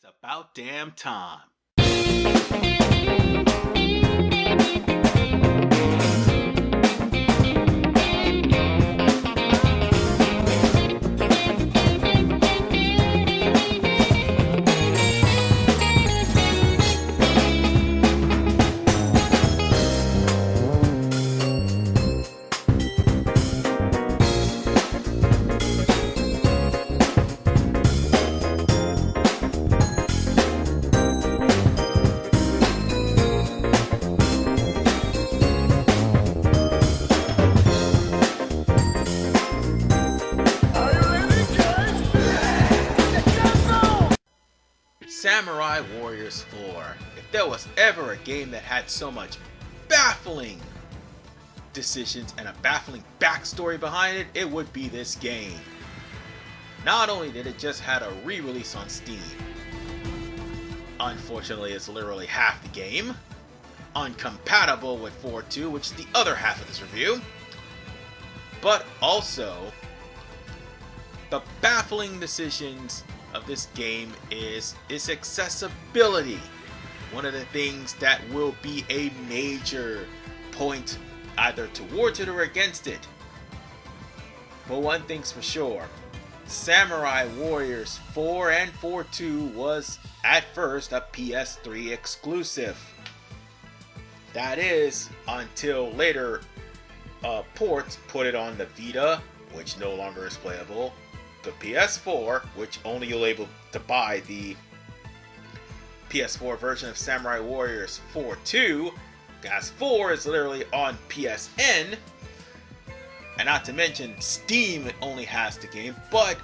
It's about damn time. Samuraii Warriors 4. If there was ever a game that had so much baffling decisions and a baffling backstory behind it, it would be this game. Not only did it just had a re-release on Steam, unfortunately it's literally half the game, uncompatible with 4.2, which is the other half of this review, but also the baffling decisions of this game is its accessibility. One of the things that will be a major point either towards it or against it. But one thing's for sure, Samuraii Warriors 4 and 4.2 was at first a PS3 exclusive. That is, until later ports put it on the Vita, which no longer is playable, the PS4, which only you'll able to buy the PS4 version of Samuraii Warriors 4.2, as 4 is literally on PSN, and not to mention Steam only has the game, but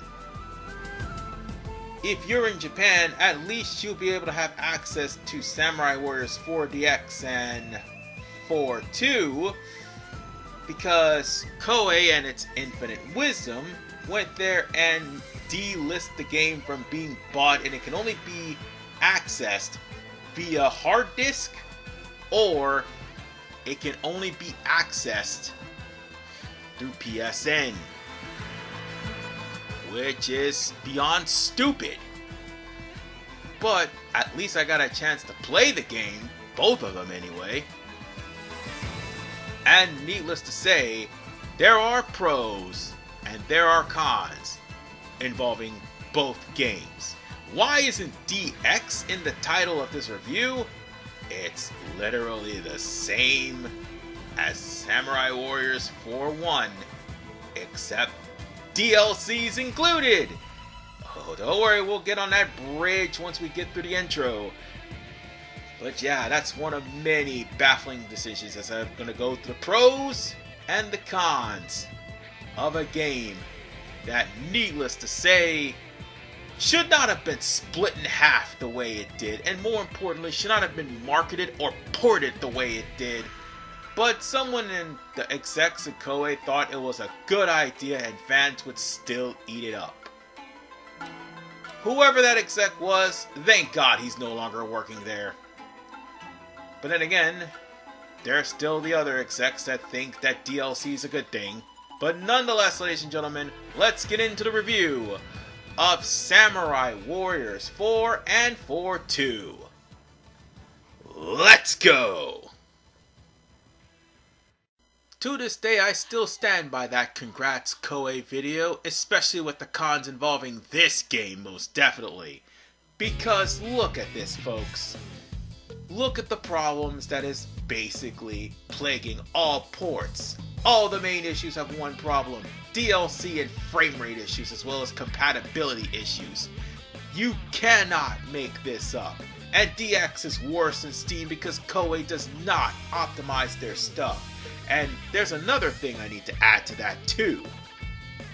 if you're in Japan, at least you'll be able to have access to Samuraii Warriors 4DX and 4.2, because Koei and its infinite wisdom went there and delist the game from being bought, and it can only be accessed via hard disk, or it can only be accessed through PSN, which is beyond stupid. But at least I got a chance to play the game, both of them anyway, and needless to say, there are pros and there are cons involving both games. Why isn't DX in the title of this review? It's literally the same as Samuraii Warriors 4.1, except DLC's included. Oh, don't worry, we'll get on that bridge once we get through the intro. But yeah, that's one of many baffling decisions as I'm going to go through the pros and the cons of a game that, needless to say, should not have been split in half the way it did, and more importantly, should not have been marketed or ported the way it did. But someone in the execs of Koei thought it was a good idea and fans would still eat it up. Whoever that exec was, thank God he's no longer working there. But then again, there's still the other execs that think that DLC is a good thing. But nonetheless, ladies and gentlemen, let's get into the review of Samuraii Warriors 4 and 4.2. Let's go! To this day, I still stand by that congrats Koei video, especially with the cons involving this game, most definitely. Because look at this, folks. Look at the problems that is basically plaguing all ports. All the main issues have one problem: DLC and frame rate issues, as well as compatibility issues. You cannot make this up. And DX is worse than Steam because Koei does not optimize their stuff. And there's another thing I need to add to that too.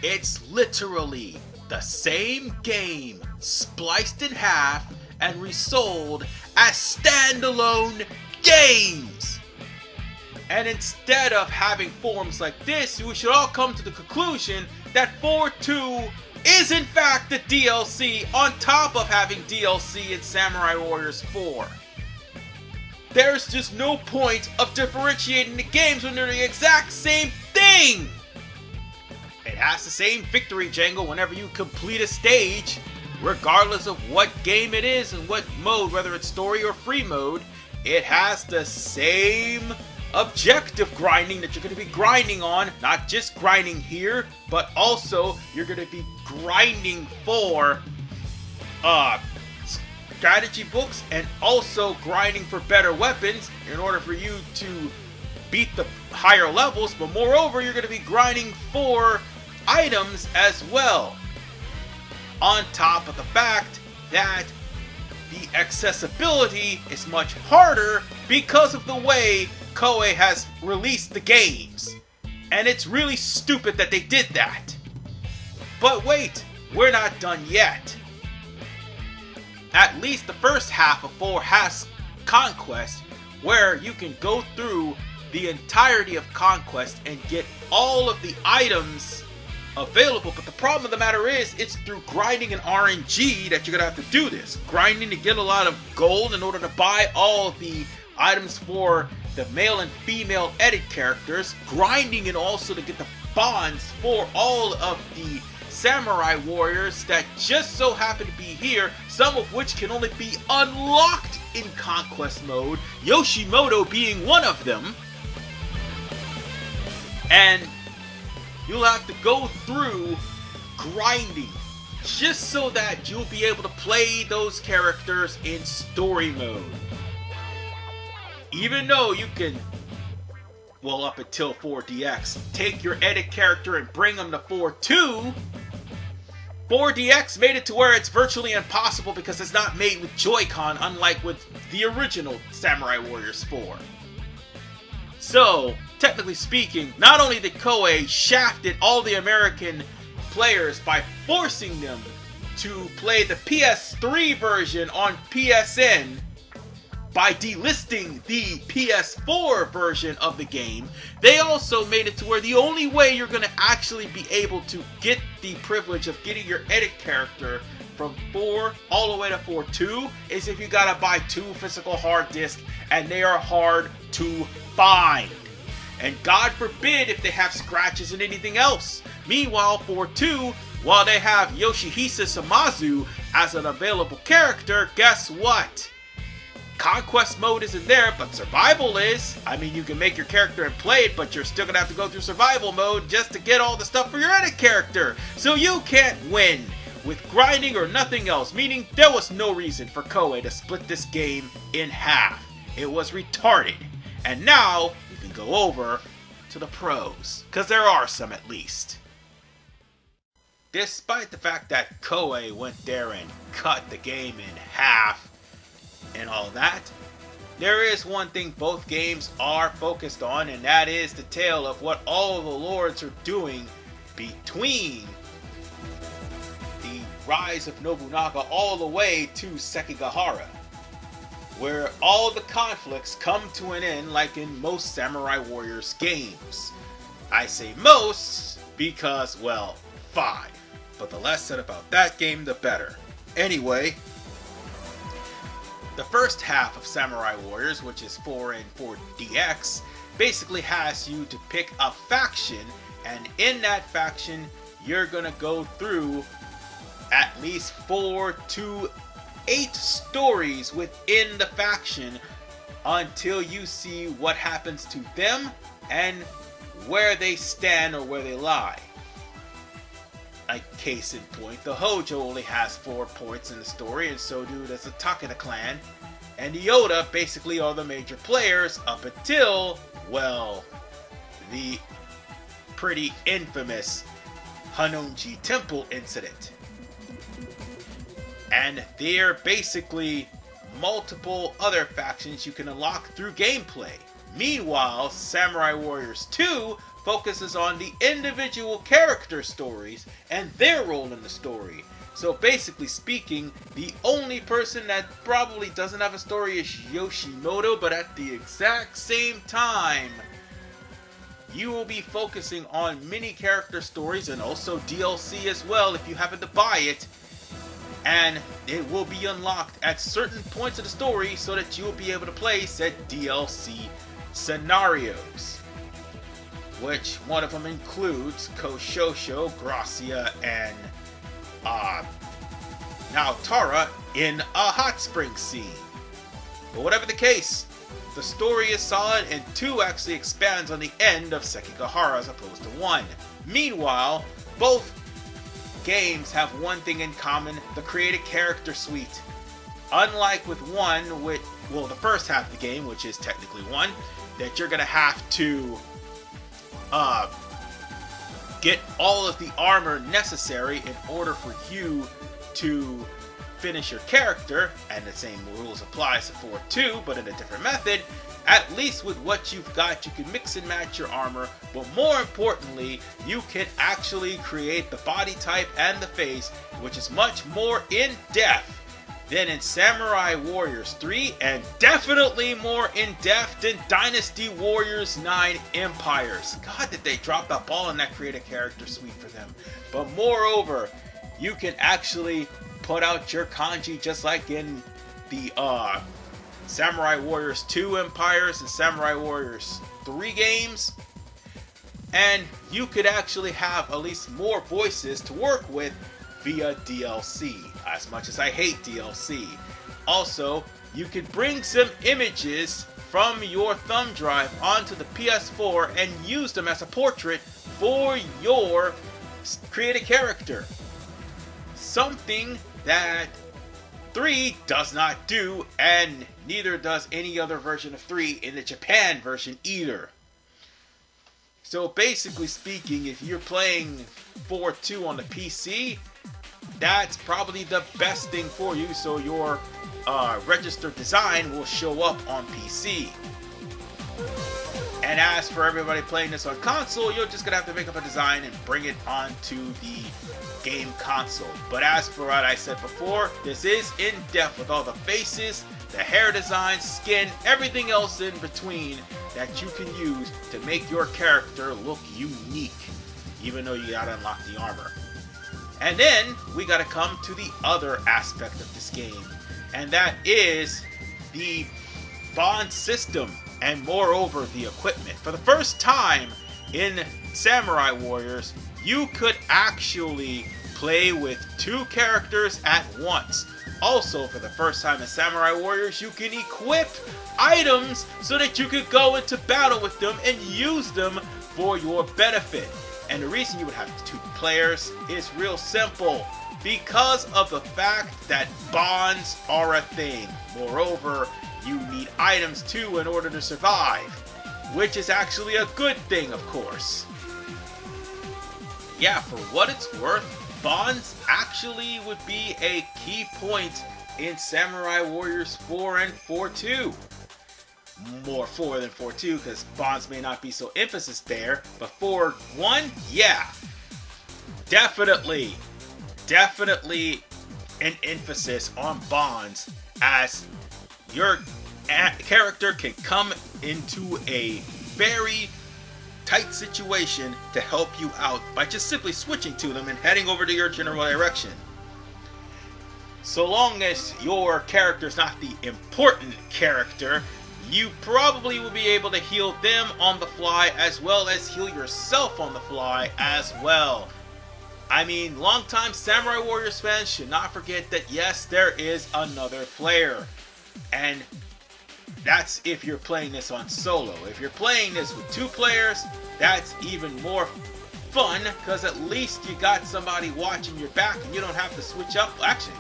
It's literally the same game spliced in half and resold as standalone games. And instead of having forums like this, we should all come to the conclusion that 4.2 is in fact the DLC on top of having DLC in Samuraii Warriors 4. There's just no point of differentiating the games when they're the exact same thing. It has the same victory jangle whenever you complete a stage, regardless of what game it is and what mode, whether it's story or free mode, it has the same objective grinding that you're going to be grinding on. Not just grinding here, but also you're going to be grinding for strategy books, and also grinding for better weapons in order for you to beat the higher levels. But moreover, you're going to be grinding for items as well, on top of the fact that the accessibility is much harder because of the way Koei has released the games. And it's really stupid that they did that. But wait, we're not done yet. At least the first half of 4 has Conquest, where you can go through the entirety of Conquest and get all of the items available. But the problem of the matter is, it's through grinding and RNG that you're going to have to do this. Grinding to get a lot of gold in order to buy all the items for the male and female edit characters. Grinding and also to get the bonds for all of the Samuraii Warriors that just so happen to be here, some of which can only be unlocked in Conquest mode, Yoshimoto being one of them. And you'll have to go through grinding just so that you'll be able to play those characters in story mode. Even though you can, well, up until 4DX, take your edit character and bring them to 4.2, 4DX made it to where it's virtually impossible because it's not made with Joy-Con, unlike with the original Samuraii Warriors 4. So, technically speaking, not only did Koei shafted all the American players by forcing them to play the PS3 version on PSN, by delisting the PS4 version of the game, they also made it to where the only way you're going to actually be able to get the privilege of getting your edit character from 4 all the way to 4.2 is if you gotta buy 2 physical hard disks, and they are hard to find. And God forbid if they have scratches and anything else. Meanwhile, 4.2, while they have Yoshihisa Samazu as an available character, guess what? Conquest mode isn't there, but survival is. I mean, you can make your character and play it, but you're still gonna have to go through survival mode just to get all the stuff for your edit character. So you can't win with grinding or nothing else, meaning there was no reason for Koei to split this game in half. It was retarded. And now, we can go over to the pros, because there are some at least. Despite the fact that Koei went there and cut the game in half, and all that, there is one thing both games are focused on, and that is the tale of what all of the lords are doing between the rise of Nobunaga all the way to Sekigahara, where all the conflicts come to an end like in most Samuraii Warriors games. I say most because, well, 5. But the less said about that game, the better. Anyway, the first half of Samuraii Warriors, which is 4 and 4DX, basically has you to pick a faction, and in that faction, you're gonna go through at least 4 to 8 stories within the faction until you see what happens to them and where they stand or where they lie. Like, case in point, the Hojo only has 4 points in the story, and so does the Takeda clan. And the Oda basically are the major players up until, well, the pretty infamous Hanonji Temple incident. And there are basically multiple other factions you can unlock through gameplay. Meanwhile, Samuraii Warriors 2 focuses on the individual character stories and their role in the story. So basically speaking, the only person that probably doesn't have a story is Yoshimoto, but at the exact same time, you will be focusing on mini character stories and also DLC as well if you happen to buy it. And it will be unlocked at certain points of the story so that you will be able to play said DLC scenarios, which one of them includes Koshosho, Gracia, and now Tara in a hot spring scene. But whatever the case, the story is solid, and 2 actually expands on the end of Sekigahara as opposed to 1. Meanwhile, both games have one thing in common: the created character suite. Unlike with 1, well, the first half of the game, which is technically 1, that you're gonna have to get all of the armor necessary in order for you to finish your character, and the same rules applies for 2, but in a different method. At least with what you've got, you can mix and match your armor, but more importantly, you can actually create the body type and the face, which is much more in-depth than in Samuraii Warriors 3, and definitely more in-depth than Dynasty Warriors 9 Empires. God, did they drop the ball in that creative character suite for them. But moreover, you can actually put out your kanji just like in the Samuraii Warriors 2 Empires and Samuraii Warriors 3 games. And you could actually have at least more voices to work with via DLC, as much as I hate DLC. Also, you could bring some images from your thumb drive onto the PS4 and use them as a portrait for your created character. Something that 3 does not do, and neither does any other version of 3 in the Japan version either. So basically speaking, if you're playing 4.2 on the PC, that's probably the best thing for you, so your registered design will show up on PC. And as for everybody playing this on console, you're just gonna have to make up a design and bring it onto the game console. But as for what I said before, this is in depth with all the faces, the hair design, skin, everything else in between that you can use to make your character look unique, even though you gotta unlock the armor. And then we gotta come to the other aspect of this game, and that is the bond system, and moreover the equipment. For the first time in Samuraii Warriors, you could actually play with 2 characters at once. Also, for the first time in Samuraii Warriors, you can equip items so that you could go into battle with them and use them for your benefit. And the reason you would have 2 players is real simple, because of the fact that bonds are a thing. Moreover, you need items too in order to survive, which is actually a good thing, of course. Yeah, for what it's worth, bonds actually would be a key point in Samuraii Warriors 4 and 4.2. More 4 than 4.2, because bonds may not be so emphasis there, but 4.1, yeah, definitely an emphasis on bonds, as your character can come into a very tight situation to help you out by just simply switching to them and heading over to your general direction. So long as your character is not the important character, you probably will be able to heal them on the fly as well as heal yourself on the fly as well. I mean, longtime Samuraii Warriors fans should not forget that yes, there is another player. And that's if you're playing this on solo. If you're playing this with 2 players, that's even more fun, because at least you got somebody watching your back and you don't have to switch up. Actually,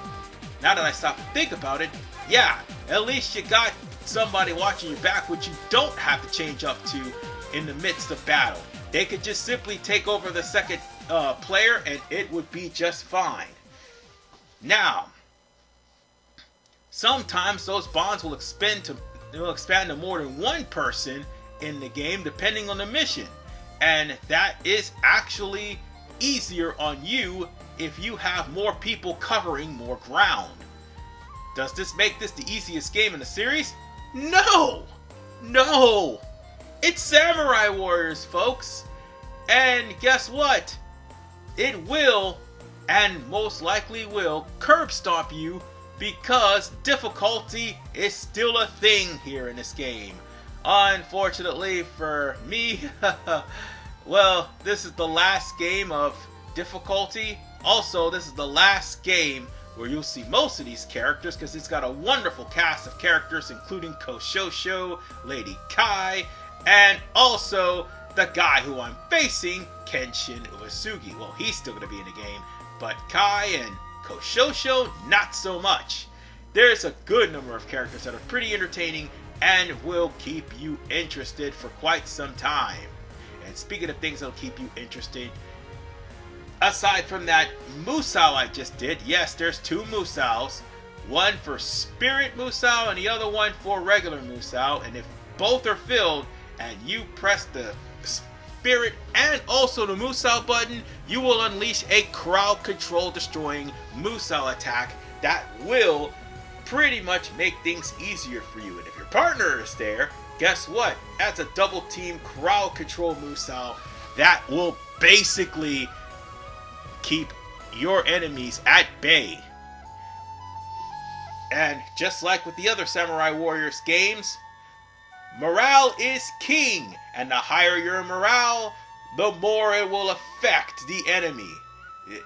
now that I stop and think about it, yeah, at least you got somebody watching your back, which you don't have to change up to in the midst of battle. They could just simply take over the second player and it would be just fine. Now, sometimes those bonds will expand to more than 1 person in the game depending on the mission, and that is actually easier on you if you have more people covering more ground. Does this make this the easiest game in the series? No! No! It's Samuraii Warriors, folks! And guess what? It will, and most likely will, curb stomp you, because difficulty is still a thing here in this game. Unfortunately for me, well, this is the last game of difficulty. Also, this is the last game where you'll see most of these characters because it's got a wonderful cast of characters including Koshosho, Lady Kai, and also the guy who I'm facing, Kenshin Uesugi. Well, he's still going to be in the game, but Kai and Koshosho, not so much. There's a good number of characters that are pretty entertaining and will keep you interested for quite some time. And speaking of things that'll keep you interested, aside from that Musou I just did, yes, there's two Musous. One for Spirit Musou and the other one for regular Musou. And if both are filled and you press the Spirit and also the Musou button, you will unleash a crowd control destroying Musou attack that will pretty much make things easier for you. And if your partner is there, guess what? That's a double team crowd control Musou that will basically keep your enemies at bay. And just like with the other Samuraii Warriors games, morale is king, and the higher your morale, the more it will affect the enemy.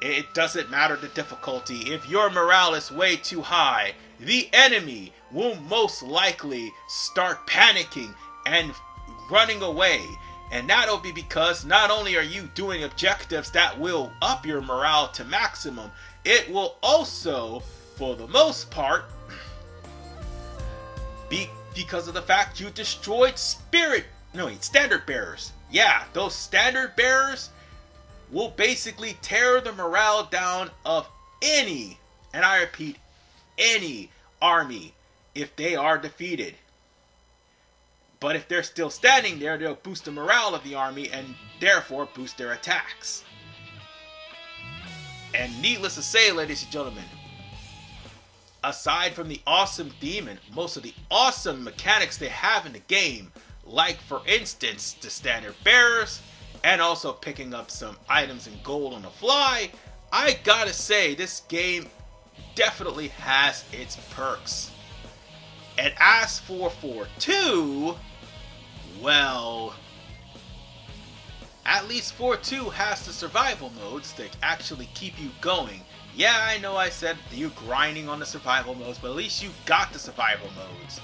It doesn't matter the difficulty. If your morale is way too high, the enemy will most likely start panicking and running away. And that'll be because not only are you doing objectives that will up your morale to maximum, it will also, for the most part, be because of the fact you destroyed standard bearers. Yeah, those standard bearers will basically tear the morale down of any, and I repeat, any army if they are defeated. But if they're still standing there, they'll boost the morale of the army and therefore boost their attacks. And needless to say, ladies and gentlemen, aside from the awesome theme and most of the awesome mechanics they have in the game, like for instance the standard bearers and also picking up some items and gold on the fly, I gotta say this game definitely has its perks. And as for 4.2, well, at least 4.2 has the survival modes that actually keep you going. Yeah, I know I said you grinding on the survival modes, but at least you got the survival modes.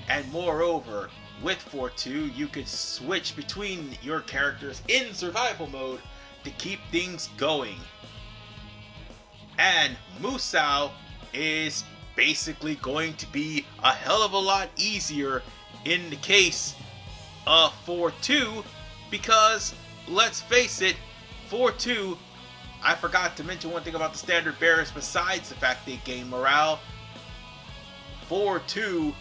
And moreover, with 4.2, you could switch between your characters in survival mode to keep things going. And Musou is basically going to be a hell of a lot easier in the case of 4.2 because, let's face it, 4.2, I forgot to mention one thing about the standard bearers besides the fact they gain morale. 4.2,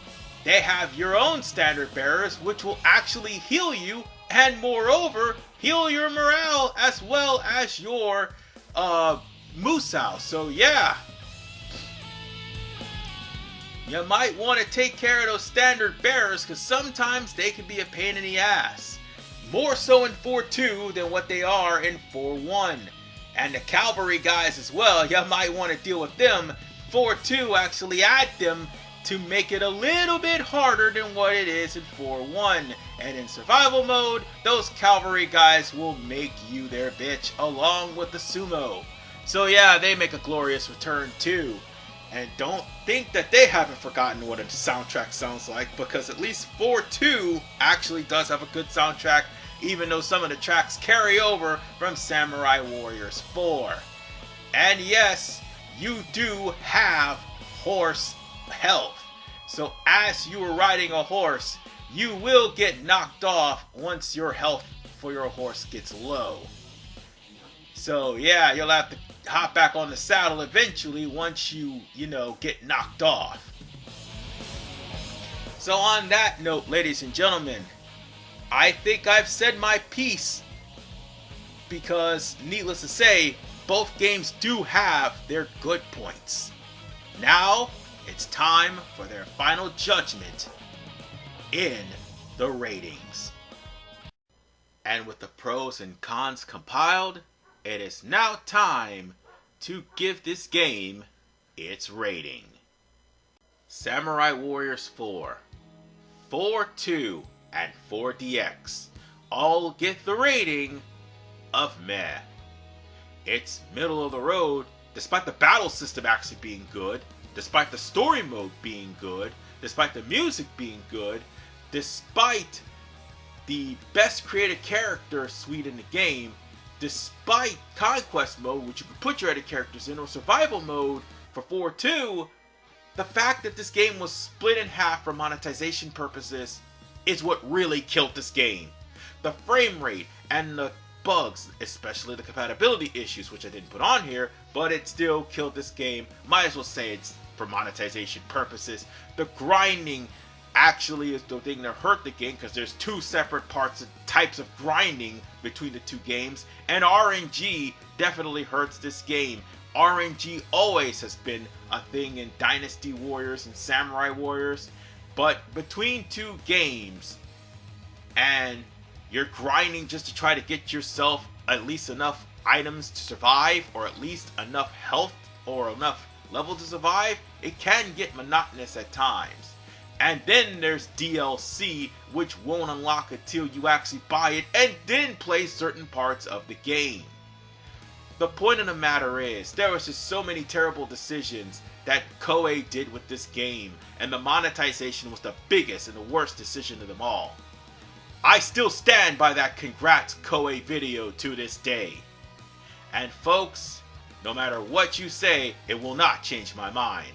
they have your own standard bearers which will actually heal you and moreover heal your morale as well as your Musou. So yeah, you might want to take care of those standard bearers because sometimes they can be a pain in the ass. More so in 4.2 than what they are in 4.1. And the cavalry guys as well, you might want to deal with them. 4.2 actually add them to make it a little bit harder than what it is in 4.1. And in survival mode, those cavalry guys will make you their bitch along with the sumo. So yeah, they make a glorious return too. And don't think that they haven't forgotten what a soundtrack sounds like, because at least 4.2 actually does have a good soundtrack, even though some of the tracks carry over from Samuraii Warriors 4. And yes, you do have horse health. So as you are riding a horse, you will get knocked off once your health for your horse gets low. So yeah, you'll have to hop back on the saddle eventually once you get knocked off. So on that note, ladies and gentlemen, I think I've said my piece because, needless to say, both games do have their good points. Now, it's time for their final judgment in the ratings. And with the pros and cons compiled, it is now time to give this game its rating. Samuraii Warriors 4, 4.2, and 4DX all get the rating of meh. It's middle of the road despite the battle system actually being good, despite the story mode being good, despite the music being good, despite the best created character suite in the game, despite Conquest mode, which you can put your edit characters in, or Survival mode for 4.2, the fact that this game was split in half for monetization purposes is what really killed this game. The frame rate and the bugs, especially the compatibility issues, which I didn't put on here, but it still killed this game. Might as well say it's for monetization purposes. The grinding actually is the thing that hurt the game, because there's two separate types of grinding between the two games, and RNG definitely hurts this game. RNG always has been a thing in Dynasty Warriors and Samurai Warriors, but between two games and you're grinding just to try to get yourself at least enough items to survive, or at least enough health or enough level to survive, it can get monotonous at times. And then there's DLC, which won't unlock until you actually buy it and then play certain parts of the game. The point of the matter is, there was just so many terrible decisions that Koei did with this game, and the monetization was the biggest and the worst decision of them all. I still stand by that congrats Koei video to this day. And folks, no matter what you say, it will not change my mind.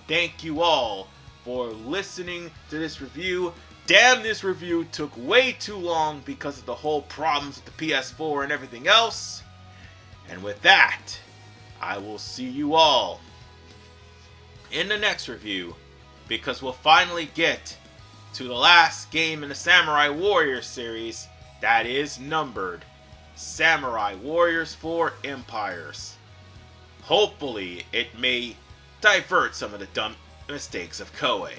Thank you all for listening to this review. Damn, this review took way too long because of the whole problems with the PS4 and everything else. And with that, I will see you all in the next review, because we'll finally get to the last game in the Samuraii Warriors series that is numbered Samuraii Warriors 4 Empires. Hopefully, it may divert some of the dumb mistakes of Koei.